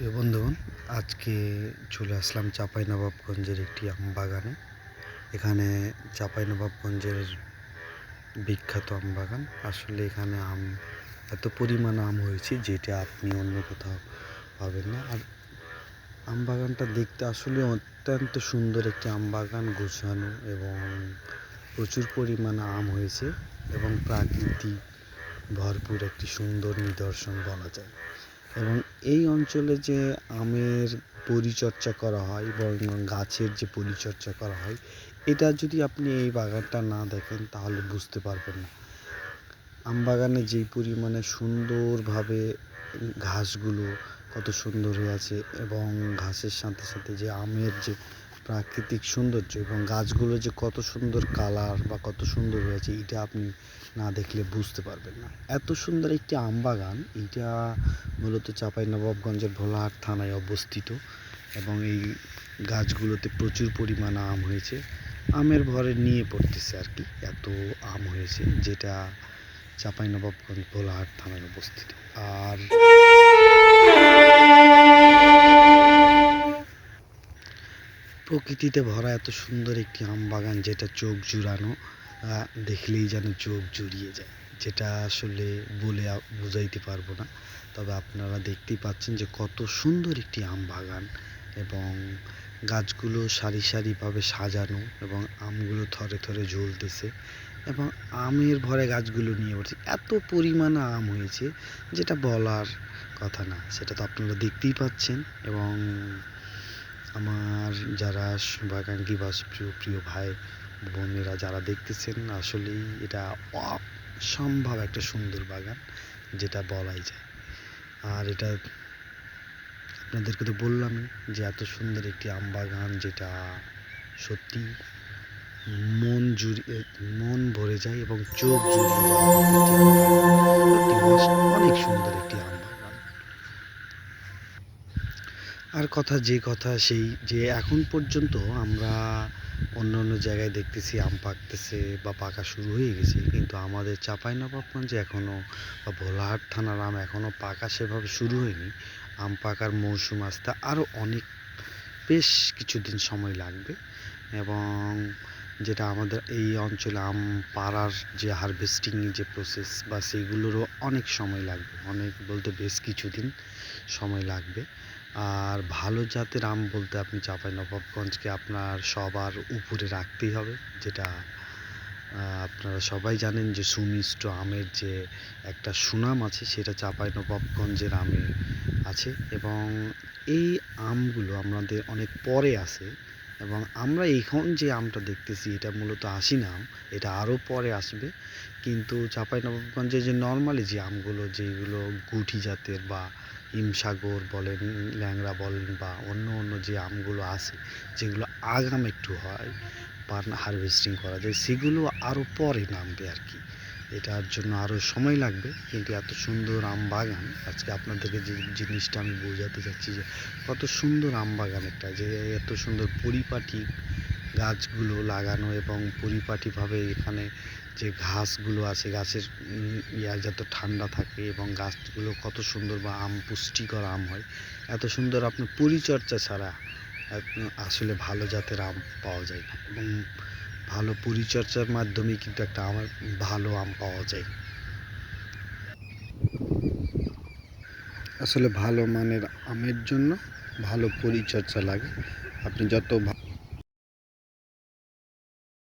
প্রিয় বন্ধুগণ, আজকে চলে আসলাম চাঁপাইনবাবগঞ্জের একটি আম বাগানে। এখানে চাঁপাইনবাবগঞ্জের বিখ্যাত আম বাগান। আসলে এখানে আম এত পরিমাণ আম হয়েছে যেটা আপনি অন্য কোথাও পাবেন না। আর আম বাগানটা দেখতে আসলে অত্যন্ত সুন্দর একটি আম বাগান, গোছানো এবং প্রচুর পরিমাণে আম হয়েছে এবং প্রাকৃতিক ভরপুর একটি সুন্দর নিদর্শন বলা যায়। এবং এই অঞ্চলে যে আমের পরিচর্যা করা হয় এবং গাছের যে পরিচর্যা করা হয়, এটা যদি আপনি এই বাগানটা না দেখেন তাহলে বুঝতে পারবেন না। আম বাগানে যেই পরিমাণে সুন্দরভাবে ঘাসগুলো কত সুন্দর হয়ে আছে এবং ঘাসের সাথে সাথে যে আমের যে প্রাকৃতিক সৌন্দর্য এবং গাছগুলো যে কত সুন্দর কালার বা কত সুন্দর হয়েছে, এটা আপনি না দেখলে বুঝতে পারবেন না। এত সুন্দর একটি আম বাগান, এইটা মূলত চাঁপাইনবাবগঞ্জের ভোলাহাট থানায় অবস্থিত এবং এই গাছগুলোতে প্রচুর পরিমাণ আম হয়েছে। আমের ভরে নিয়ে পড়তেছে আর কি, এত আম হয়েছে, যেটা চাঁপাইনবাবগঞ্জ ভোলাহাট থানায় অবস্থিত। আর প্রকৃতিতে ভরা এত সুন্দর একটি আম বাগান, যেটা চোখ জুড়ানো, দেখলেই যেন চোখ জুড়িয়ে যায়, যেটা আসলে বলে বোঝাইতে পারবো না। তবে আপনারা দেখতেই পাচ্ছেন যে কত সুন্দর একটি আম বাগান এবং গাছগুলো সারি সারিভাবে সাজানো এবং আমগুলো থরে থরে ঝুলতেছে এবং আমের ভরে গাছগুলো নিয়ে পড়ছে। এত পরিমাণে আম হয়েছে যেটা বলার কথা না, সেটা তো আপনারা দেখতেই পাচ্ছেন। এবং আমার যারা বাগানকি বা প্রিয় ভাই বোনেরা যারা দেখতেছেন, আসলেই এটা অসম্ভব একটা সুন্দর বাগান, যেটা বলাই যায়। আর এটা আপনাদেরকে তো বললামই যে এত সুন্দর একটি আম বাগান, যেটা সত্যি মন ভরে যায় এবং চোখ জুড়িয়ে যায়। সত্যি অনেক সুন্দর একটি আম বাগান। আর কথা সেই যে এখন পর্যন্ত আমরা অন্য অন্য জায়গায় দেখতেছি আম পাকতেছে বা পাকা শুরু হয়ে গেছে, কিন্তু আমাদের চাঁপাইনবাবগঞ্জে এখনও বা ভোলাহাট থানার আম এখনও পাকা সেভাবে শুরু হয়নি। আম পাকার মৌসুম আসতে আরও অনেক বেশ কিছুদিন সময় লাগবে এবং যেটা আমাদের এই অঞ্চলে আম পাড়ার যে হারভেস্টিং যে প্রসেস বা সেগুলোরও অনেক সময় লাগবে, অনেক বলতে বেশ কিছুদিন সময় লাগবে। আর ভালো জাতের আম বলতে আপনি চাঁপাইনবাবগঞ্জকে আপনার সবার উপরে রাখতেই হবে, যেটা আপনারা সবাই জানেন যে সুমিষ্ট আমের যে একটা সুনাম আছে, সেটা চাঁপাইনবাবগঞ্জের আমে আছে। এবং এই আমগুলো আমাদের অনেক পরে আসে এবং আমরা এখন যে আমটা দেখতেছি এটা মূলত আশিনা আম, এটা আরও পরে আসবে। কিন্তু চাঁপাইনবাবগঞ্জে যে নর্মালি যে আমগুলো, যেগুলো গুটি জাতের বা হিমসাগর বলেন, ল্যাংড়া বলেন বা অন্য অন্য যে আমগুলো আছে, যেগুলো আগাম একটু হয় হারভেস্টিং করা যায়, সেগুলো আরও পরে নামবে আর কি। এটার জন্য আরও সময় লাগবে। কিন্তু এত সুন্দর আম বাগান, আজকে আপনাদেরকে যে জিনিসটা আমি বোঝাতে চাচ্ছি যে কত সুন্দর আম বাগান একটা, যে এত সুন্দর পরিপাটি গাছগুলো লাগানো এবং পরিপাটিভাবে এখানে যে ঘাসগুলো আছে, গাছের যত ঠান্ডা থাকে এবং গাছগুলো কত সুন্দর বা আম পুষ্টিকর আম হয়। এত সুন্দর আপনার পরিচর্যা ছাড়া আসলে ভালো জাতের আম পাওয়া যায় না এবং ভালো পরিচর্যার মাধ্যমেই কিন্তু একটা আমার ভালো আম পাওয়া যায়। আসলে ভালো মানের আমের জন্য ভালো পরিচর্যা লাগে। আপনি যত